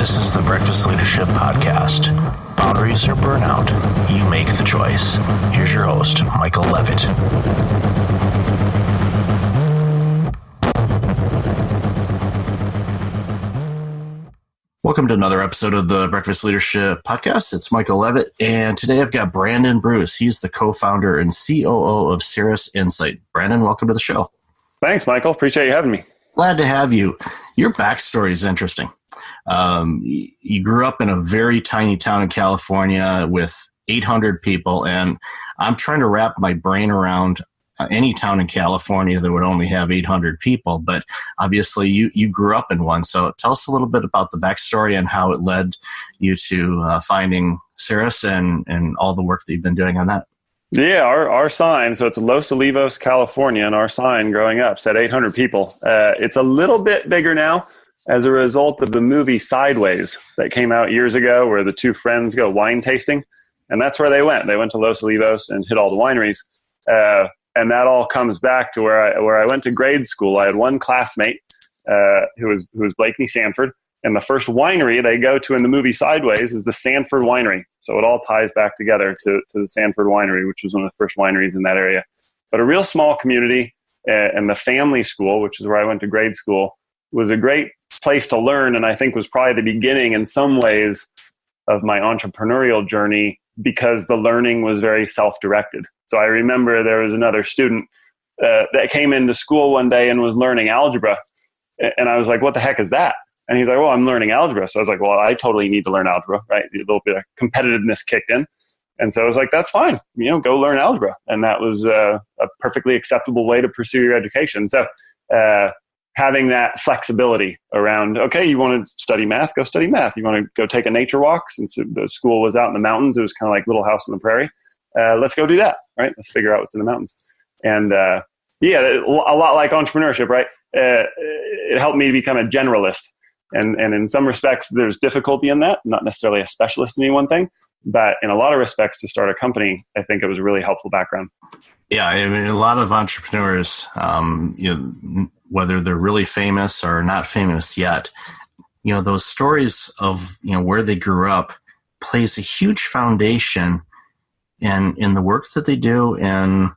This is the Breakfast Leadership Podcast. Boundaries or burnout, you make the choice. Here's your host, Michael Levitt. Welcome to another episode of the Breakfast Leadership Podcast. It's Michael Levitt, and today I've got Brandon Bruce. He's the co-founder and COO of Cirrus Insight. Brandon, welcome to the show. Thanks, Michael. Appreciate you having me. Glad to have you. Your backstory is interesting. You grew up in a very tiny town in California with 800 people, and I'm trying to wrap my brain around any town in California that would only have 800 people, but obviously you grew up in one. So tell us a little bit about the backstory and how it led you to finding Cirrus and all the work that you've been doing on that. Yeah, our sign, so it's Los Olivos, California, and our sign growing up said 800 people. It's a little bit bigger now as a result of the movie Sideways that came out years ago, where the two friends go wine tasting, and that's where they went. They went to Los Olivos and hit all the wineries, and that all comes back to where I went to grade school. I had one classmate who was Blakeney Sanford, and the first winery they go to in the movie Sideways is the Sanford Winery. So it all ties back together to the Sanford Winery, which was one of the first wineries in that area. But a real small community, and the family school, which is where I went to grade school, was a great place to learn, and I think was probably the beginning in some ways of my entrepreneurial journey, because the learning was very self-directed. So I remember there was another student that came into school one day and was learning algebra, and I was like, what the heck is that? And he's like, well, I'm learning algebra. So I was like, well, I totally need to learn algebra, right? A little bit of competitiveness kicked in. And so I was like, that's fine, go learn algebra. And that was a perfectly acceptable way to pursue your education. So having that flexibility around, okay, you want to study math, go study math. You want to go take a nature walk, since the school was out in the mountains, it was kind of like Little House on the Prairie. Let's go do that, right? Let's figure out what's in the mountains. And a lot like entrepreneurship, right? It helped me to become a generalist. And in some respects, there's difficulty in that, not necessarily a specialist in any one thing, but in a lot of respects, to start a company, I think it was a really helpful background. Yeah, I mean, a lot of entrepreneurs, whether they're really famous or not famous yet, those stories of, where they grew up plays a huge foundation in the work that they do and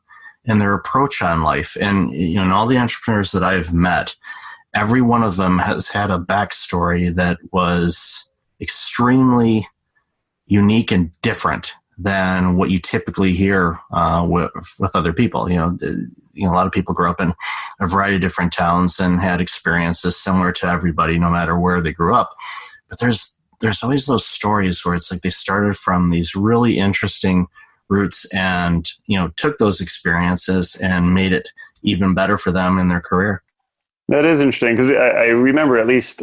their approach on life. And, and all the entrepreneurs that I've met, every one of them has had a backstory that was extremely unique and different than what you typically hear with other people. A lot of people grew up in a variety of different towns and had experiences similar to everybody, no matter where they grew up. But there's always those stories where it's like they started from these really interesting roots and, took those experiences and made it even better for them in their career. That is interesting, because I remember at least,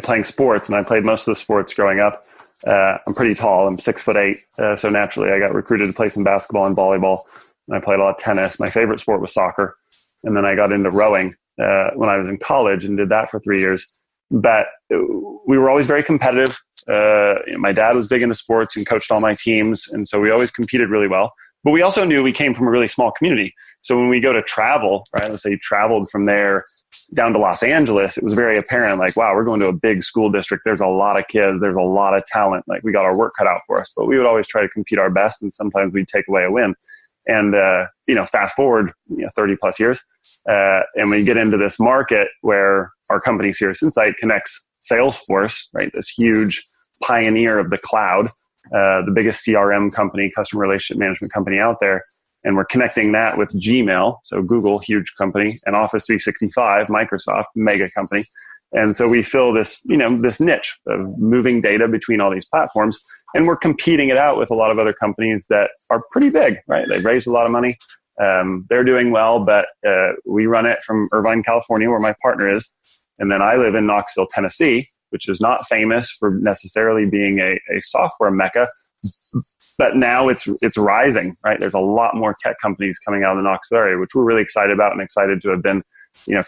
playing sports, and I played most of the sports growing up. I'm pretty tall. I'm 6'8". So naturally I got recruited to play some basketball and volleyball, and I played a lot of tennis. My favorite sport was soccer. And then I got into rowing when I was in college and did that for 3 years. But we were always very competitive. My dad was big into sports and coached all my teams. And so we always competed really well. But we also knew we came from a really small community. So when we go to travel, right, let's say you traveled from there down to Los Angeles, it was very apparent, like, wow, we're going to a big school district. There's a lot of kids. There's a lot of talent. Like, we got our work cut out for us. But we would always try to compete our best, and sometimes we'd take away a win. And, fast forward 30 plus years, and we get into this market where our company, Cirrus Insight, connects Salesforce, right, this huge pioneer of the cloud, the biggest CRM company, customer relationship management company out there. And we're connecting that with Gmail, so Google, huge company, and Office 365, Microsoft, mega company. And so we fill this, this niche of moving data between all these platforms, and we're competing it out with a lot of other companies that are pretty big, right? They've raised a lot of money. They're doing well, but we run it from Irvine, California, where my partner is. And then I live in Knoxville, Tennessee, which is not famous for necessarily being a software mecca, but now it's rising, right? There's a lot more tech companies coming out of the Knoxville area, which we're really excited about, and excited to have been,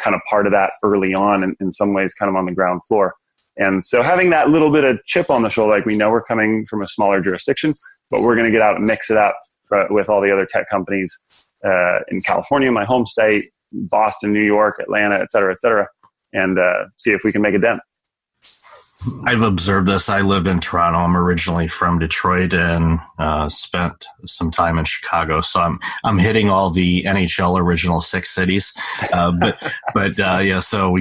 kind of part of that early on, and in some ways kind of on the ground floor. And so having that little bit of chip on the shoulder, like, we know we're coming from a smaller jurisdiction, but we're going to get out and mix it up with all the other tech companies in California, my home state, Boston, New York, Atlanta, et cetera, and see if we can make a dent. I've observed this. I lived in Toronto. I'm originally from Detroit and spent some time in Chicago. So I'm hitting all the NHL original six cities. Yeah. So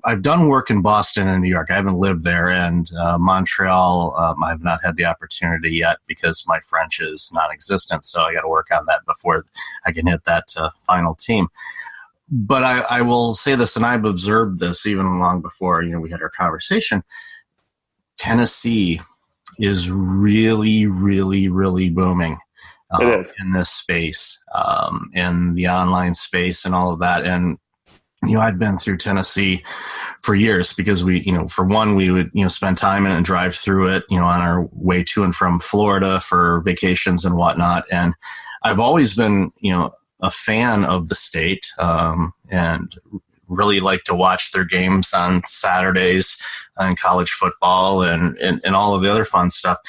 I've done work in Boston and New York. I haven't lived there, and Montreal. I've not had the opportunity yet because my French is non-existent. So I got to work on that before I can hit that final team. But I will say this, and I've observed this even long before we had our conversation. Tennessee is really, really, really booming in this space, in the online space and all of that. And I've been through Tennessee for years because for one, we would spend time in it and drive through it, on our way to and from Florida for vacations and whatnot. And I've always been, a fan of the state, and really like to watch their games on Saturdays in college football and all of the other fun stuff.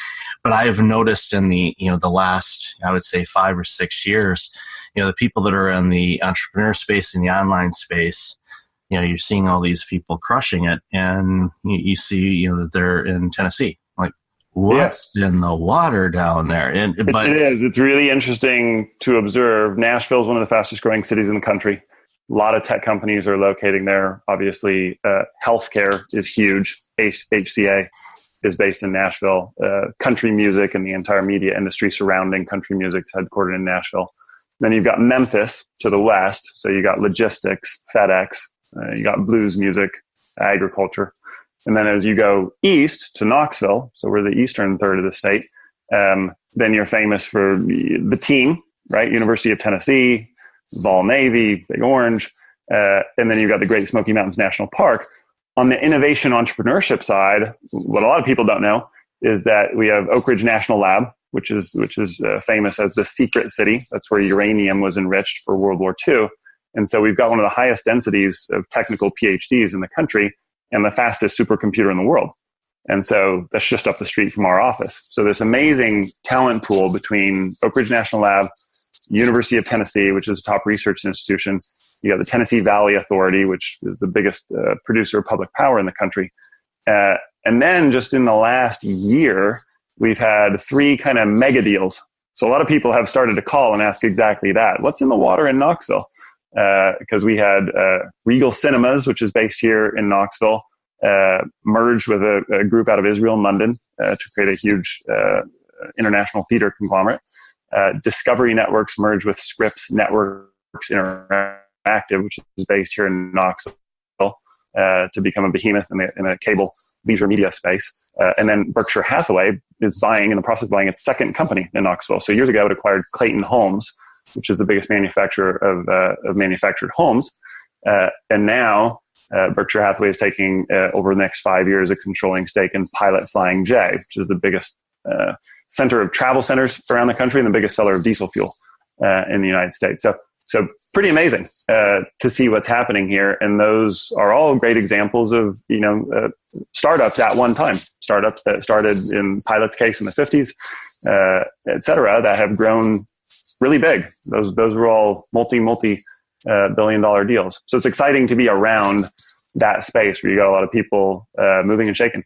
But I have noticed in the last, I would say 5 or 6 years, the people that are in the entrepreneur space and the online space, you're seeing all these people crushing it, and you see, that they're in Tennessee. What's in the water down there? But it is. It's really interesting to observe. Nashville is one of the fastest growing cities in the country. A lot of tech companies are locating there. Obviously, healthcare is huge. HCA is based in Nashville. Country music and the entire media industry surrounding country music is headquartered in Nashville. Then you've got Memphis to the west. So you got logistics, FedEx, you got blues music, agriculture. And then as you go east to Knoxville, so we're the eastern third of the state, then you're famous for the team, right? University of Tennessee, Vol Navy, Big Orange. And then you've got the Great Smoky Mountains National Park. On the innovation entrepreneurship side, what a lot of people don't know is that we have Oak Ridge National Lab, which is famous as the secret city. That's where uranium was enriched for World War II. And so we've got one of the highest densities of technical PhDs in the country and the fastest supercomputer in the world. And so that's just up the street from our office. So this amazing talent pool between Oak Ridge National Lab, University of Tennessee, which is a top research institution. You got the Tennessee Valley Authority, which is the biggest producer of public power in the country. And then just in the last year, we've had 3 kind of mega deals. So a lot of people have started to call and ask exactly that. What's in the water in Knoxville? Because we had Regal Cinemas, which is based here in Knoxville, merged with a group out of Israel and London to create a huge international theater conglomerate. Discovery Networks merged with Scripps Networks Interactive, which is based here in Knoxville, to become a behemoth in the cable leisure media space. And then Berkshire Hathaway is in the process of buying its second company in Knoxville. So years ago, it acquired Clayton Homes, which is the biggest manufacturer of manufactured homes. And now Berkshire Hathaway is taking, over the next 5 years, a controlling stake in Pilot Flying J, which is the biggest center of travel centers around the country and the biggest seller of diesel fuel in the United States. So pretty amazing to see what's happening here. And those are all great examples of, startups at one time, startups that started in Pilot's case in the 50s, et cetera, that have grown really big. Those were all multi-billion-dollar deals. So it's exciting to be around that space where you got a lot of people moving and shaking.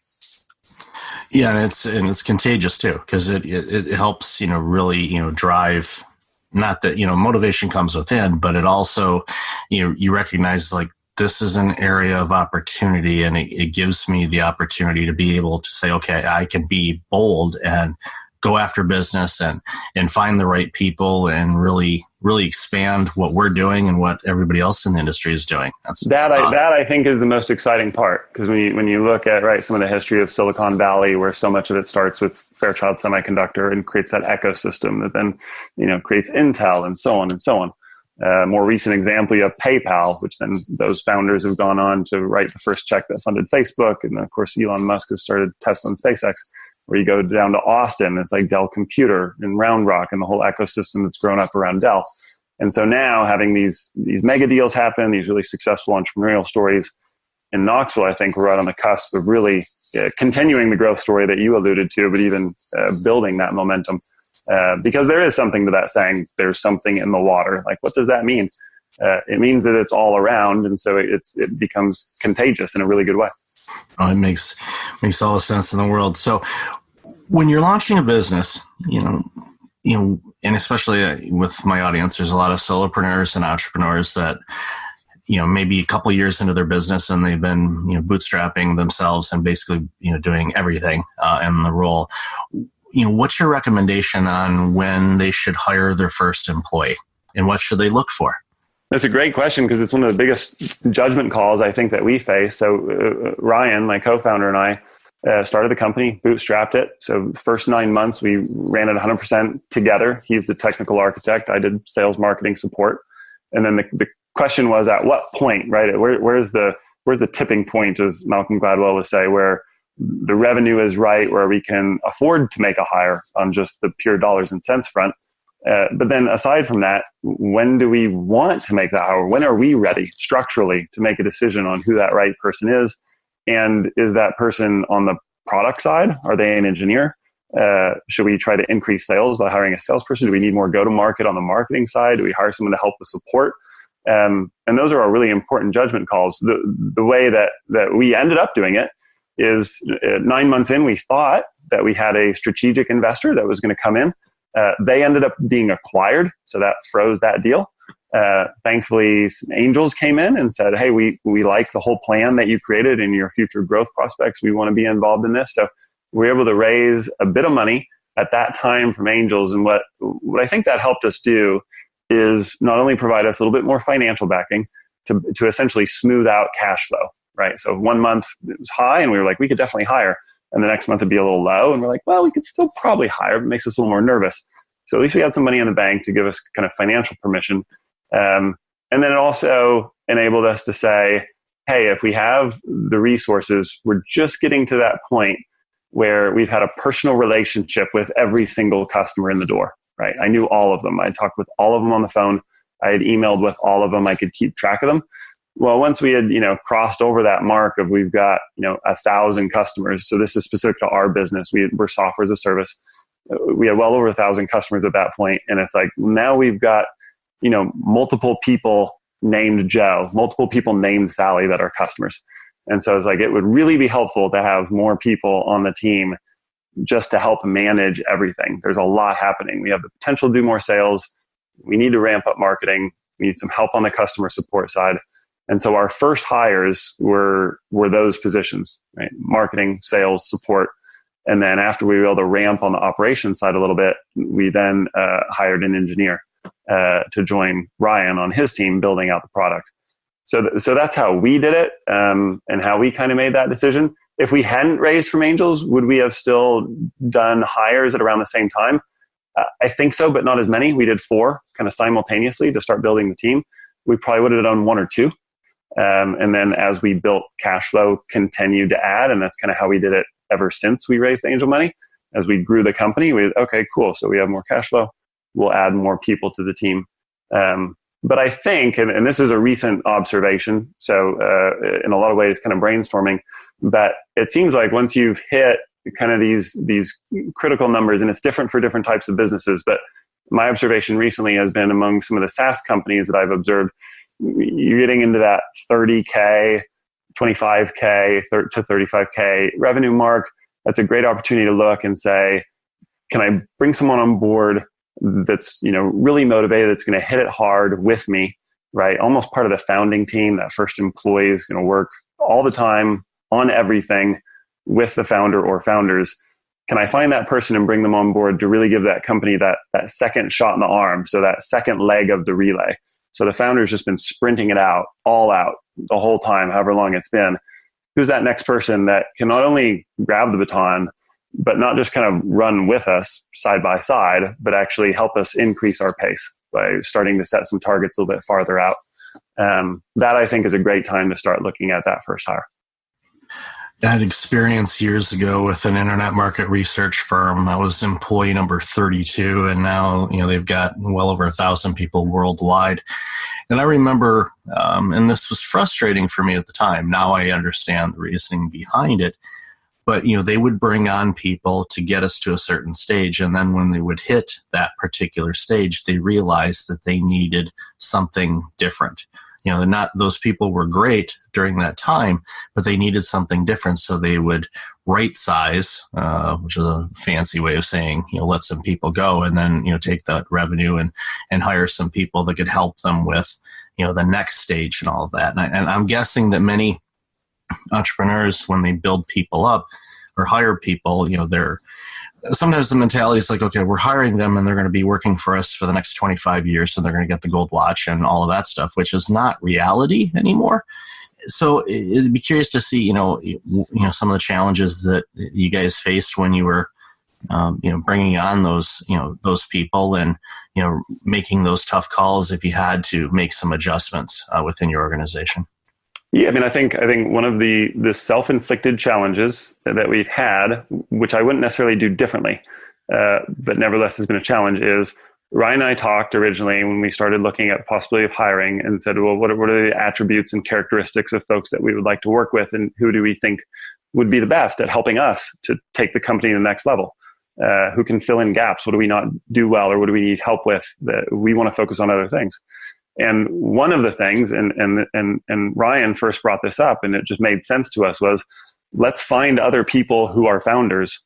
Yeah, and it's contagious too, because it helps really drive. Not that motivation comes within, but it also you recognize like this is an area of opportunity, and it gives me the opportunity to be able to say, okay, I can be bold and go after business and find the right people and really expand what we're doing and what everybody else in the industry is doing. That I think is the most exciting part, because when you look at some of the history of Silicon Valley, where so much of it starts with Fairchild Semiconductor and creates that ecosystem that then creates Intel and so on and so on. More recent example, you have PayPal, which then those founders have gone on to write the first check that funded Facebook. And of course, Elon Musk has started Tesla and SpaceX. Where you go down to Austin, it's like Dell Computer and Round Rock and the whole ecosystem that's grown up around Dell. And so now having these mega deals happen, these really successful entrepreneurial stories in Knoxville, I think we're right on the cusp of really continuing the growth story that you alluded to, but even building that momentum. Because there is something to that saying, there's something in the water. Like, what does that mean? It means that it's all around, and so it becomes contagious in a really good way. It makes Makes all the sense in the world. So when you're launching a business, and especially with my audience, there's a lot of solopreneurs and entrepreneurs that, maybe a couple of years into their business and they've been, bootstrapping themselves and basically, doing everything in the role. What's your recommendation on when they should hire their first employee and what should they look for? That's a great question because it's one of the biggest judgment calls I think that we face. So Ryan, my co-founder, and I started the company, bootstrapped it. So the first 9 months, we ran it 100% together. He's the technical architect. I did sales, marketing, support. And then the question was, at what point, right? Where's the tipping point, as Malcolm Gladwell would say, where the revenue is right, where we can afford to make a hire on just the pure dollars and cents front. But then aside from that, when do we want to make that hire? When are we ready structurally to make a decision on who that right person is? And is that person on the product side? Are they an engineer? Should we try to increase sales by hiring a salesperson? Do we need more go-to-market on the marketing side? Do we hire someone to help with support? And those are our really important judgment calls. The way that we ended up doing it is 9 months in, we thought that we had a strategic investor that was going to come in. They ended up being acquired, so that froze that deal. Thankfully, some angels came in and said, hey, we like the whole plan that you created and your future growth prospects. We want to be involved in this. So we were able to raise a bit of money at that time from angels. And what I think that helped us do is not only provide us a little bit more financial backing to essentially smooth out cash flow, right? So 1 month it was high and we were like, we could definitely hire. And the next month it'd be a little low. And we're like, well, we could still probably hire, but it makes us a little more nervous. So at least we had some money in the bank to give us kind of financial permission. And then it also enabled us to say, hey, if we have the resources, we're just getting to that point where we've had a personal relationship with every single customer in the door, right? I knew all of them. I talked with all of them on the phone. I had emailed with all of them. I could keep track of them. Well, once we had, crossed over that mark of we've got, 1,000 customers. So this is specific to our business. We're software as a service. We had well over 1,000 customers at that point. And it's like, now we've got, multiple people named Joe, multiple people named Sally that are customers. And so it's like, it would really be helpful to have more people on the team just to help manage everything. There's a lot happening. We have the potential to do more sales. We need to ramp up marketing. We need some help on the customer support side. And so our first hires were those positions, right? Marketing, sales, support. And then after we were able to ramp on the operations side a little bit, we then hired an engineer to join Ryan on his team building out the product. So that's how we did it and how we kind of made that decision. If we hadn't raised from angels, would we have still done hires at around the same time? I think so, but not as many. We did 4 kind of simultaneously to start building the team. We probably would have done 1 or 2. And then as we built cash flow, continued to add. And that's kind of how we did it ever since we raised the angel money. As we grew the company, okay, cool. So we have more cash flow. We'll add more people to the team. But I think, and this is a recent observation, so in a lot of ways kind of brainstorming, but it seems like once you've hit kind of these critical numbers, and it's different for different types of businesses, but my observation recently has been among some of the SaaS companies that I've observed, you're getting into that 30K, 25K to 35K revenue mark. That's a great opportunity to look and say, can I bring someone on board that's really motivated, that's going to hit it hard with me, right? Almost part of the founding team. That first employee is going to work all the time on everything with the founder or founders. Can I find that person and bring them on board to really give that company that second shot in the arm? So that second leg of the relay. So the founder's just been sprinting it out, all out the whole time, however long it's been. Who's that next person that can not only grab the baton, but not just kind of run with us side by side, but actually help us increase our pace by starting to set some targets a little bit farther out. That I think is a great time to start looking at that first hire. I had experience years ago with an internet market research firm. I was employee number 32, and now they've got well over 1,000 people worldwide. And I remember, and this was frustrating for me at the time. Now I understand the reasoning behind it. But they would bring on people to get us to a certain stage, and then when they would hit that particular stage, they realized that they needed something different. not those people were great during that time, but they needed something different. So they would right size, which is a fancy way of saying, let some people go, and then, take that revenue and hire some people that could help them with, the next stage and all of that. And I'm guessing that many entrepreneurs, when they build people up or hire people, they're sometimes the mentality is like, okay, we're hiring them and they're going to be working for us for the next 25 years. So they're going to get the gold watch and all of that stuff, which is not reality anymore. So it'd be curious to see, some of the challenges that you guys faced when you were, bringing on those people and, making those tough calls if you had to make some adjustments within your organization. Yeah, I mean, I think one of the self-inflicted challenges that we've had, which I wouldn't necessarily do differently, but nevertheless has been a challenge, is Ryan and I talked originally when we started looking at possibility of hiring and said, well, what are the attributes and characteristics of folks that we would like to work with, and who do we think would be the best at helping us to take the company to the next level? Who can fill in gaps? What do we not do well, or what do we need help with? That we want to focus on other things. And one of the things, and Ryan first brought this up, and it just made sense to us, was let's find other people who are founders,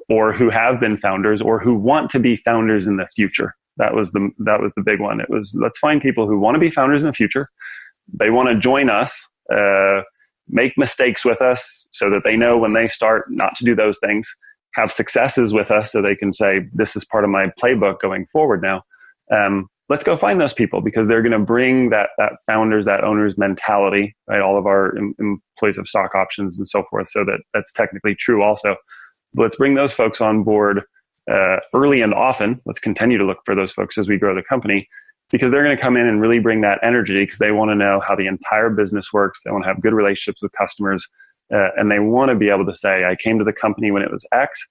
or who have been founders, or who want to be founders in the future. That was the big one. It was, let's find people who want to be founders in the future. They want to join us, make mistakes with us, so that they know when they start not to do those things. Have successes with us, so they can say, this is part of my playbook going forward now. Let's go find those people, because they're going to bring that founders, that owners mentality, right? All of our employees have stock options and so forth. So that's technically true also. But let's bring those folks on board early and often. Let's continue to look for those folks as we grow the company, because they're going to come in and really bring that energy, because they want to know how the entire business works. They want to have good relationships with customers. And they want to be able to say, I came to the company when it was X,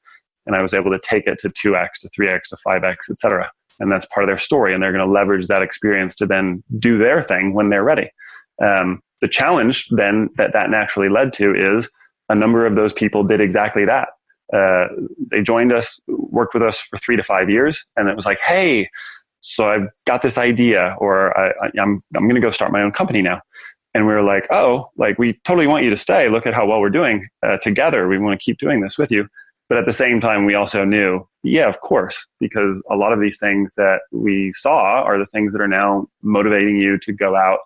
and I was able to take it to 2X, to 3X, to 5X, et cetera. And that's part of their story. And they're going to leverage that experience to then do their thing when they're ready. The challenge then that naturally led to is a number of those people did exactly that. They joined us, worked with us for 3 to 5 years. And it was like, hey, so I've got this idea, or I'm going to go start my own company now. And we were like, oh, like, we totally want you to stay. Look at how well we're doing together. We want to keep doing this with you. But at the same time, we also knew, yeah, of course, because a lot of these things that we saw are the things that are now motivating you to go out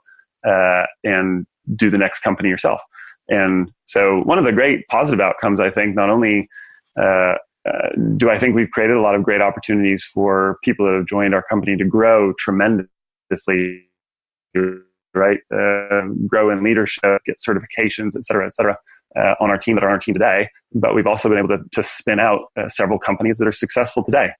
and do the next company yourself. And so one of the great positive outcomes, I think, not only do I think we've created a lot of great opportunities for people that have joined our company to grow tremendously, right? Grow in leadership, get certifications, et cetera, on our team that are on our team today. But we've also been able to spin out several companies that are successful today.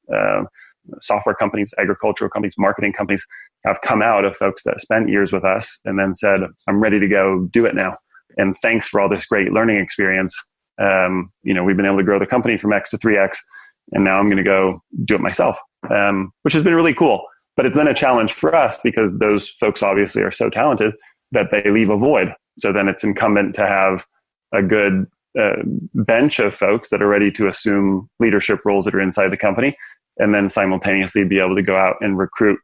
Software companies, agricultural companies, marketing companies have come out of folks that spent years with us and then said, I'm ready to go do it now. And thanks for all this great learning experience. We've been able to grow the company from X to 3X, and now I'm going to go do it myself, which has been really cool. But it's been a challenge for us, because those folks obviously are so talented that they leave a void. So then it's incumbent to have a good bench of folks that are ready to assume leadership roles that are inside the company, and then simultaneously be able to go out and recruit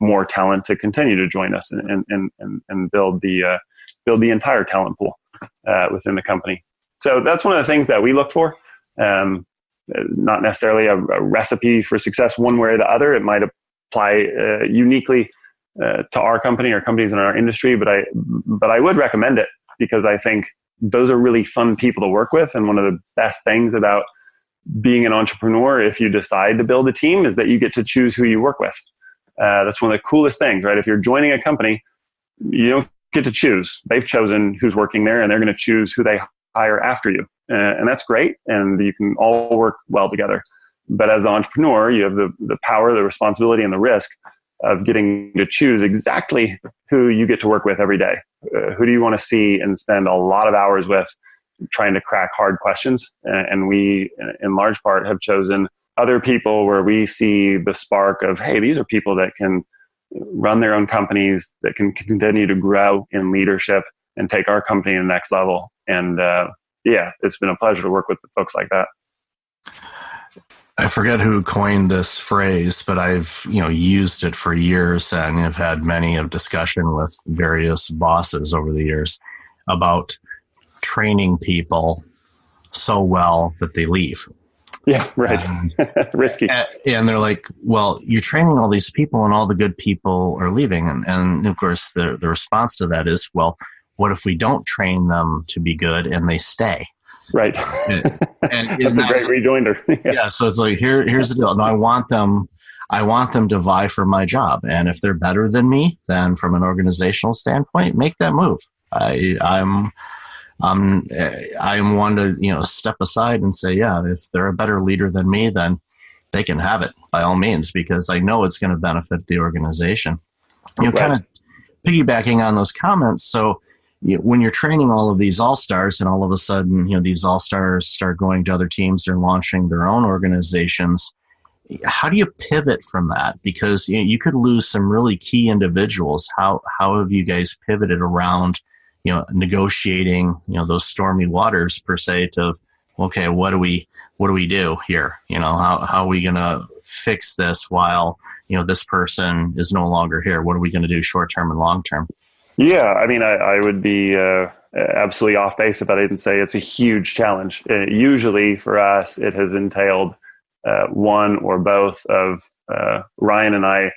more talent to continue to join us and build the entire talent pool within the company. So that's one of the things that we look for. Not necessarily a recipe for success one way or the other. It might apply uniquely to our company or companies in our industry, but I would recommend it, because I think those are really fun people to work with. And one of the best things about being an entrepreneur, if you decide to build a team, is that you get to choose who you work with. That's one of the coolest things, right? If you're joining a company, you don't get to choose. They've chosen who's working there, and they're going to choose who they hire after you. And that's great. And you can all work well together. But as an entrepreneur, you have the power, the responsibility, and the risk of getting to choose exactly who you get to work with every day. Who do you want to see and spend a lot of hours with, trying to crack hard questions? And we, in large part, have chosen other people where we see the spark of, hey, these are people that can run their own companies, that can continue to grow in leadership and take our company to the next level. And it's been a pleasure to work with folks like that. I forget who coined this phrase, but I've used it for years, and have had many of discussion with various bosses over the years about training people so well that they leave. Yeah, right. Risky. And they're like, well, you're training all these people and all the good people are leaving. And of course, the response to that is, well, what if we don't train them to be good and they stay? Right. And that's a great rejoinder. Yeah. So it's like, here's the deal. No, I want them to vie for my job. And if they're better than me, then from an organizational standpoint, make that move. I'm one to, step aside and say, yeah, if they're a better leader than me, then they can have it by all means, because I know it's going to benefit the organization. Right. Kind of piggybacking on those comments. So when you're training all of these all-stars and all of a sudden, these all-stars start going to other teams, they're launching their own organizations. How do you pivot from that? Because you could lose some really key individuals. How have you guys pivoted around negotiating, those stormy waters per se to, okay, what do we do here? How are we going to fix this while, this person is no longer here? What are we going to do short-term and long-term? Yeah. I mean, I would be absolutely off base if I didn't say it's a huge challenge. Usually for us, it has entailed one or both of Ryan and I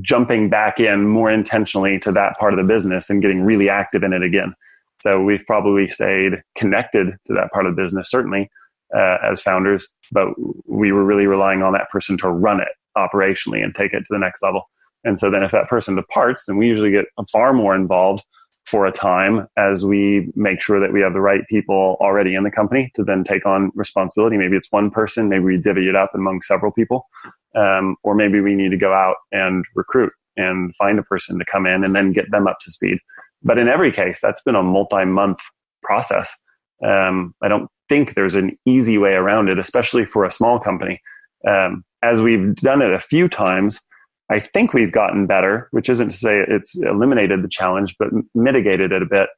jumping back in more intentionally to that part of the business and getting really active in it again. So we've probably stayed connected to that part of the business, certainly as founders, but we were really relying on that person to run it operationally and take it to the next level. And so then if that person departs, then we usually get far more involved for a time as we make sure that we have the right people already in the company to then take on responsibility. Maybe it's one person, maybe we divvy it up among several people, or maybe we need to go out and recruit and find a person to come in and then get them up to speed. But in every case, that's been a multi-month process. I don't think there's an easy way around it, especially for a small company. As we've done it a few times, I think we've gotten better, which isn't to say it's eliminated the challenge, but mitigated it a bit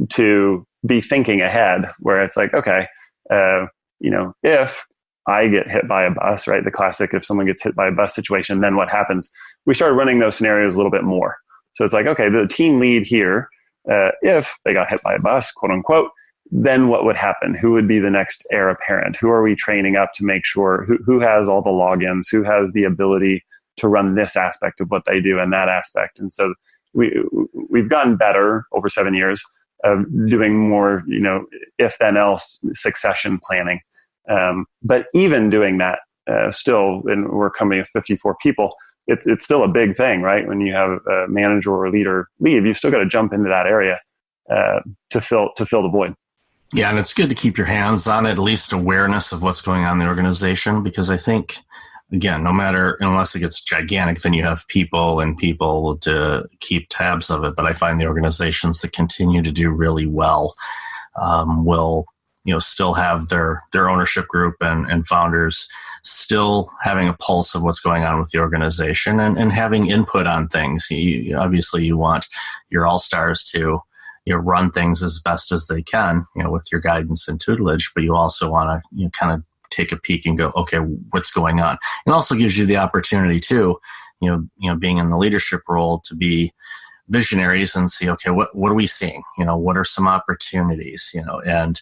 to be thinking ahead, where it's like, okay, if I get hit by a bus, right? The classic, if someone gets hit by a bus situation, then what happens? We started running those scenarios a little bit more. So it's like, okay, the team lead here, if they got hit by a bus, quote unquote, then what would happen? Who would be the next heir apparent? Who are we training up to make sure who has all the logins, who has the ability to run this aspect of what they do and that aspect? And so we've gotten better over 7 years of doing more, if then else succession planning. But even doing that still, and we're a company of 54 people, it's still a big thing, right? When you have a manager or a leader leave, you've still got to jump into that area to fill the void. Yeah, and it's good to keep your hands on it, at least awareness of what's going on in the organization, because I think, again, unless it gets gigantic, then you have people to keep tabs of it. But I find the organizations that continue to do really well will, still have their ownership group and founders still having a pulse of what's going on with the organization and having input on things. Obviously, you want your all-stars to run things as best as they can, with your guidance and tutelage, but you also want to kind of take a peek and go, okay, what's going on? It also gives you the opportunity too, being in the leadership role, to be visionaries and see, okay, what are we seeing? What are some opportunities? And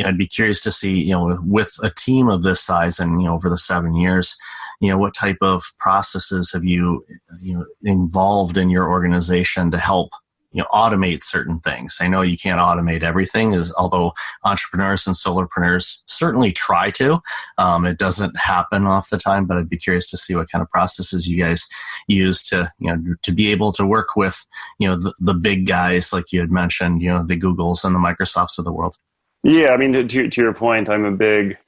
I'd be curious to see, with a team of this size and over the 7 years, what type of processes have you involved in your organization to help automate certain things? I know you can't automate everything, although entrepreneurs and solopreneurs certainly try to. It doesn't happen off the time, but I'd be curious to see what kind of processes you guys use to be able to work with, the big guys, like you had mentioned, the Googles and the Microsofts of the world. Yeah. I mean, to your point, I'm a big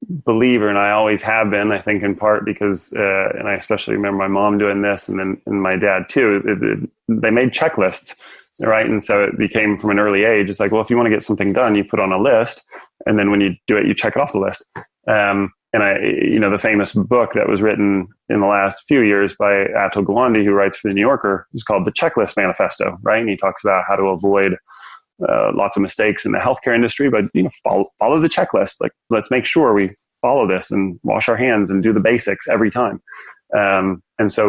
believer, and I always have been, I think in part because, and I especially remember my mom doing this, and my dad too, they made checklists, right? And so it became from an early age, it's like, well, if you want to get something done, you put on a list, and then when you do it, you check it off the list. And the famous book that was written in the last few years by Atul Gawande, who writes for the New Yorker, is called The Checklist Manifesto, right? And he talks about how to avoid lots of mistakes in the healthcare industry, but follow the checklist. Like, let's make sure we follow this and wash our hands and do the basics every time. And so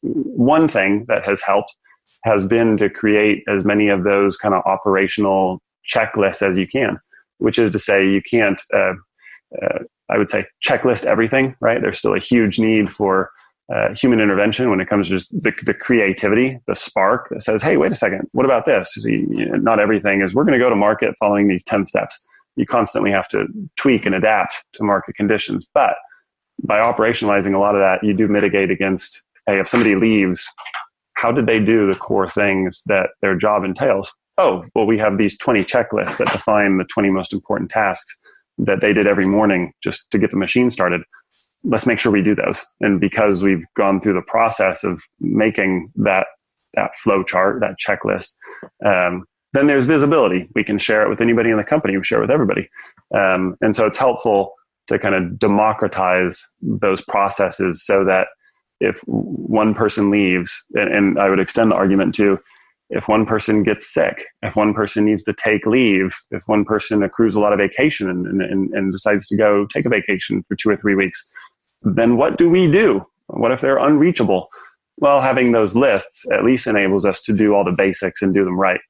one thing that has helped has been to create as many of those kind of operational checklists as you can, which is to say you can't, I would say, checklist everything, right? There's still a huge need for human intervention when it comes to just the creativity, the spark that says, hey, wait a second, what about this? Not everything is, we're going to go to market following these 10 steps. You constantly have to tweak and adapt to market conditions. But by operationalizing a lot of that, you do mitigate against, hey, if somebody leaves, how did they do the core things that their job entails? Oh, well, we have these 20 checklists that define the 20 most important tasks that they did every morning just to get the machine started. Let's make sure we do those. And because we've gone through the process of making that flow chart, that checklist, then there's visibility. We can share it with anybody in the company. We share it with everybody. And so it's helpful to kind of democratize those processes so that if one person leaves, and I would extend the argument to, if one person gets sick, if one person needs to take leave, if one person accrues a lot of vacation and decides to go take a vacation for 2 or 3 weeks, then what do we do? What if they're unreachable? Well, having those lists at least enables us to do all the basics and do them right.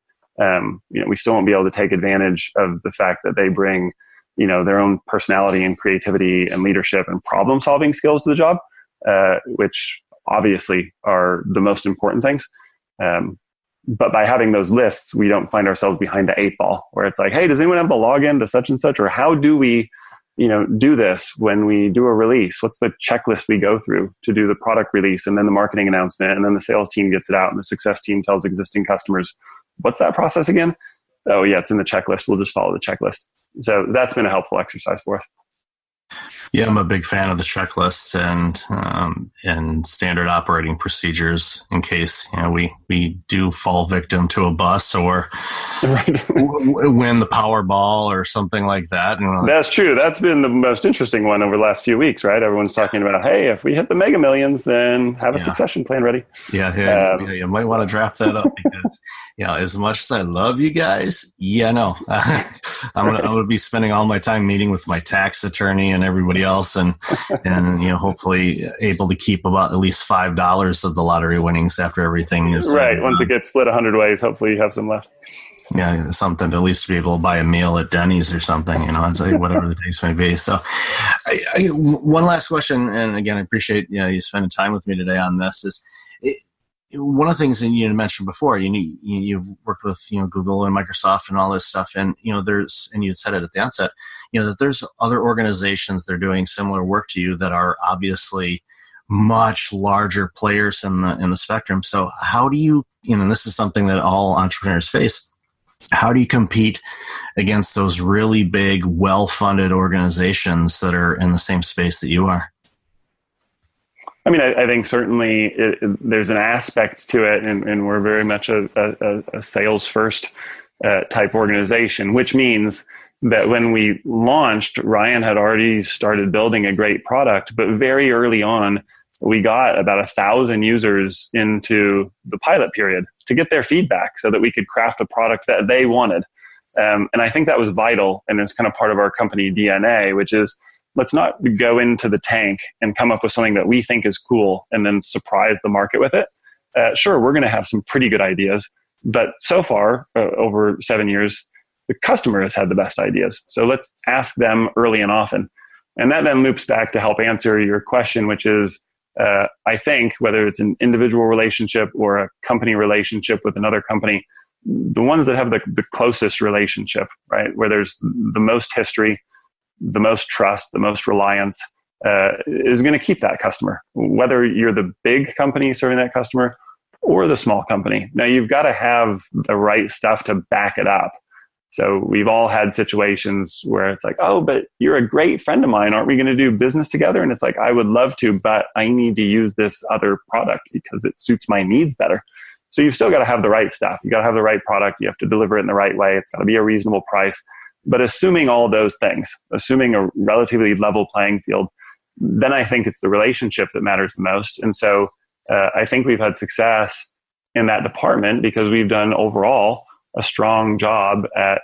We still won't be able to take advantage of the fact that they bring, their own personality and creativity and leadership and problem solving skills to the job, which obviously are the most important things. But by having those lists, we don't find ourselves behind the 8 ball where it's like, hey, does anyone have the login to such and such? Or how do we, do this when we do a release? What's the checklist we go through to do the product release and then the marketing announcement and then the sales team gets it out and the success team tells existing customers, what's that process again? Oh yeah, it's in the checklist. We'll just follow the checklist. So that's been a helpful exercise for us. Yeah, I'm a big fan of the checklists and standard operating procedures in case we do fall victim to a bus or win the Powerball or something like that. That's true. That's been the most interesting one over the last few weeks, right? Everyone's talking about, hey, if we hit the Mega Millions, then have a succession plan ready. Yeah, you might want to draft that up because as much as I love you guys, no, I'm gonna be spending all my time meeting with my tax attorney and everybody else, and hopefully able to keep about at least $5 of the lottery winnings after everything is right. Once it gets split 100 ways, hopefully you have some left. Yeah, something to at least be able to buy a meal at Denny's or something, it's like whatever the case may be. So, one last question, and again, I appreciate you spending time with me today on this. Is one of the things that you mentioned before, you've worked with Google and Microsoft and all this stuff, and and you said it at the outset, that there's other organizations that are doing similar work to you that are obviously much larger players in the spectrum. So how do you, and this is something that all entrepreneurs face, how do you compete against those really big, well-funded organizations that are in the same space that you are? I mean, I think certainly there's an aspect to it, and we're very much a sales first type organization, which means that when we launched, Ryan had already started building a great product, but very early on, we got about 1,000 users into the pilot period to get their feedback so that we could craft a product that they wanted. And I think that was vital, and it's kind of part of our company DNA, which is, let's not go into the tank and come up with something that we think is cool and then surprise the market with it. Sure, we're going to have some pretty good ideas, but so far, over 7 years, the customer has had the best ideas. So let's ask them early and often. And that then loops back to help answer your question, which is, I think whether it's an individual relationship or a company relationship with another company, the ones that have the closest relationship, right, where there's the most history, the most trust, the most reliance, is going to keep that customer, whether you're the big company serving that customer or the small company. Now, you've got to have the right stuff to back it up. So we've all had situations where it's like, oh, but you're a great friend of mine. Aren't we going to do business together? And it's like, I would love to, but I need to use this other product because it suits my needs better. So you've still got to have the right stuff. You got to have the right product. You have to deliver it in the right way. It's got to be a reasonable price. But assuming all those things, assuming a relatively level playing field, then I think it's the relationship that matters the most. And so I think we've had success in that department because we've done overall a strong job at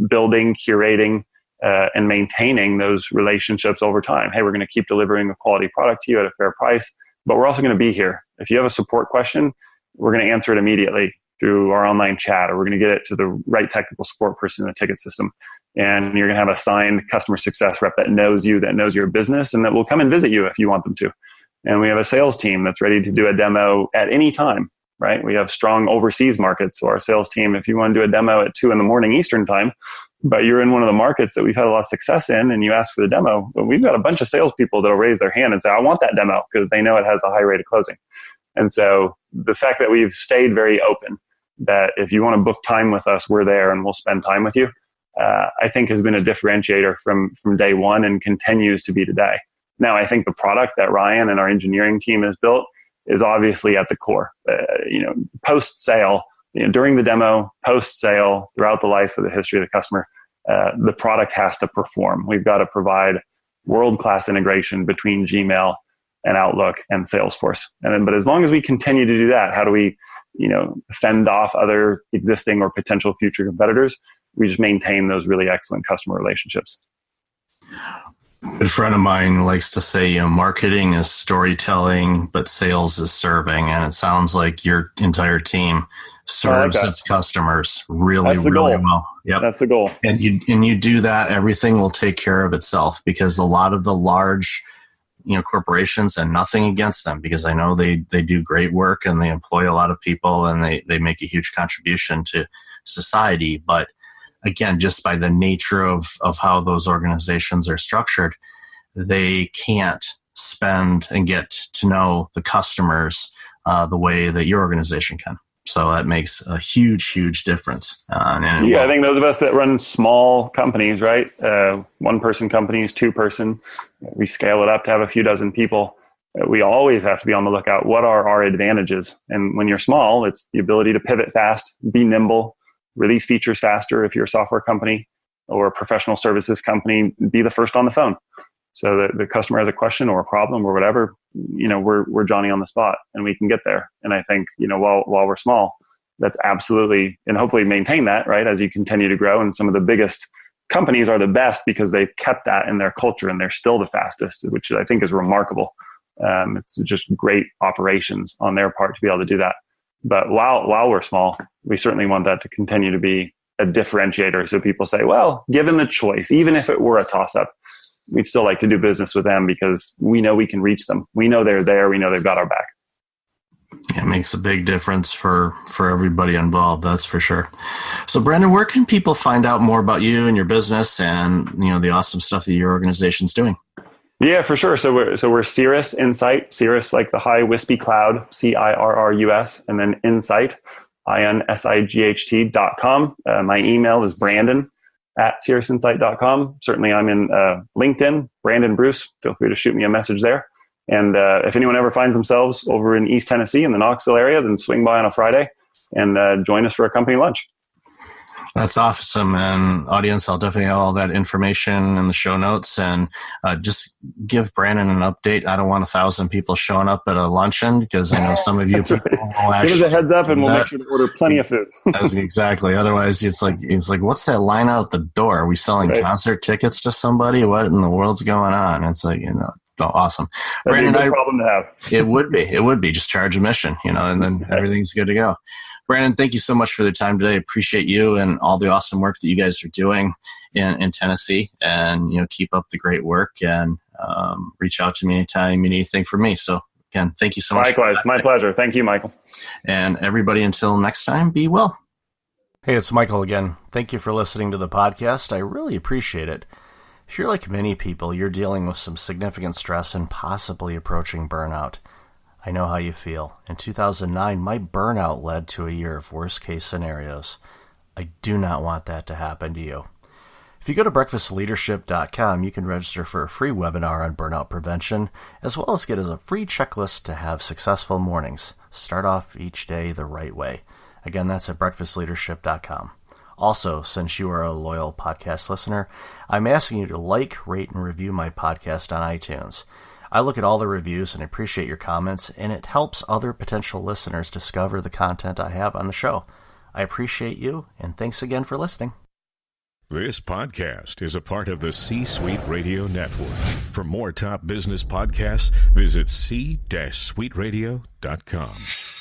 building, curating, and maintaining those relationships over time. Hey, we're going to keep delivering a quality product to you at a fair price, but we're also going to be here. If you have a support question, we're going to answer it immediately through our online chat, or we're going to get it to the right technical support person in the ticket system. And you're going to have a signed customer success rep that knows you, that knows your business, and that will come and visit you if you want them to. And we have a sales team that's ready to do a demo at any time, right? We have strong overseas markets. So our sales team, if you want to do a demo at 2 a.m. Eastern time, but you're in one of the markets that we've had a lot of success in and you ask for the demo, well, we've got a bunch of salespeople that'll raise their hand and say, I want that demo, because they know it has a high rate of closing. And so the fact that we've stayed very open, that if you want to book time with us, we're there and we'll spend time with you, I think has been a differentiator from day one and continues to be today. Now, I think the product that Ryan and our engineering team has built is obviously at the core. Post-sale, during the demo, post-sale, throughout the life of the history of the customer, the product has to perform. We've got to provide world-class integration between Gmail and Outlook and Salesforce. But as long as we continue to do that, how do we fend off other existing or potential future competitors? We just maintain those really excellent customer relationships. A good friend of mine likes to say, marketing is storytelling, but sales is serving. And it sounds like your entire team serves its customers really well. Yep. That's the goal. And you do that, everything will take care of itself, because a lot of the large corporations, and nothing against them, because I know they do great work and they employ a lot of people and they make a huge contribution to society. But again, just by the nature of how those organizations are structured, they can't spend and get to know the customers the way that your organization can. So that makes a huge, huge difference. I think those of us that run small companies, right? 1-person companies, 2-person, we scale it up to have a few dozen people. We always have to be on the lookout. What are our advantages? And when you're small, it's the ability to pivot fast, be nimble, release features faster. If you're a software company or a professional services company, be the first on the phone. So that the customer has a question or a problem or whatever, we're Johnny on the spot and we can get there. And I think, while we're small, that's absolutely, and hopefully maintain that, right, as you continue to grow. And some of the biggest companies are the best because they've kept that in their culture and they're still the fastest, which I think is remarkable. It's just great operations on their part to be able to do that. But while we're small, we certainly want that to continue to be a differentiator. So people say, well, given the choice, even if it were a toss-up, we'd still like to do business with them because we know we can reach them. We know they're there. We know they've got our back. It makes a big difference for everybody involved. That's for sure. So Brandon, where can people find out more about you and your business and, the awesome stuff that your organization's doing? Yeah, for sure. So we're Cirrus Insight, Cirrus like the high wispy cloud, CIRRUS, and then Insight, INSIGHT.com. My email is Brandon@CirrusInsight.com. Certainly I'm in LinkedIn, Brandon Bruce. Feel free to shoot me a message there. And if anyone ever finds themselves over in East Tennessee in the Knoxville area, then swing by on a Friday and join us for a company lunch. That's awesome. And audience, I'll definitely have all that information in the show notes, and just give Brandon an update. I don't want 1,000 people showing up at a luncheon, because I know some of you people will actually give us a heads up and we'll make sure to order plenty of food. That's exactly. Otherwise it's like, what's that line out the door? Are we selling concert tickets to somebody? What in the world's going on? It's like, awesome. That'd Brandon, be a good problem to have. It would be just charge admission, and then everything's good to go. Brandon, thank you so much for the time today. Appreciate you and all the awesome work that you guys are doing in Tennessee, and, keep up the great work, and reach out to me anytime you need anything from me. So again, thank you so much. Likewise. My pleasure. Thank you, Michael. And everybody, until next time, be well. Hey, it's Michael again. Thank you for listening to the podcast. I really appreciate it. If you're like many people, you're dealing with some significant stress and possibly approaching burnout. I know how you feel. In 2009, my burnout led to a year of worst-case scenarios. I do not want that to happen to you. If you go to breakfastleadership.com, you can register for a free webinar on burnout prevention, as well as get a free checklist to have successful mornings. Start off each day the right way. Again, that's at breakfastleadership.com. Also, since you are a loyal podcast listener, I'm asking you to like, rate, and review my podcast on iTunes. I look at all the reviews and appreciate your comments, and it helps other potential listeners discover the content I have on the show. I appreciate you, and thanks again for listening. This podcast is a part of the C-Suite Radio Network. For more top business podcasts, visit c-suiteradio.com.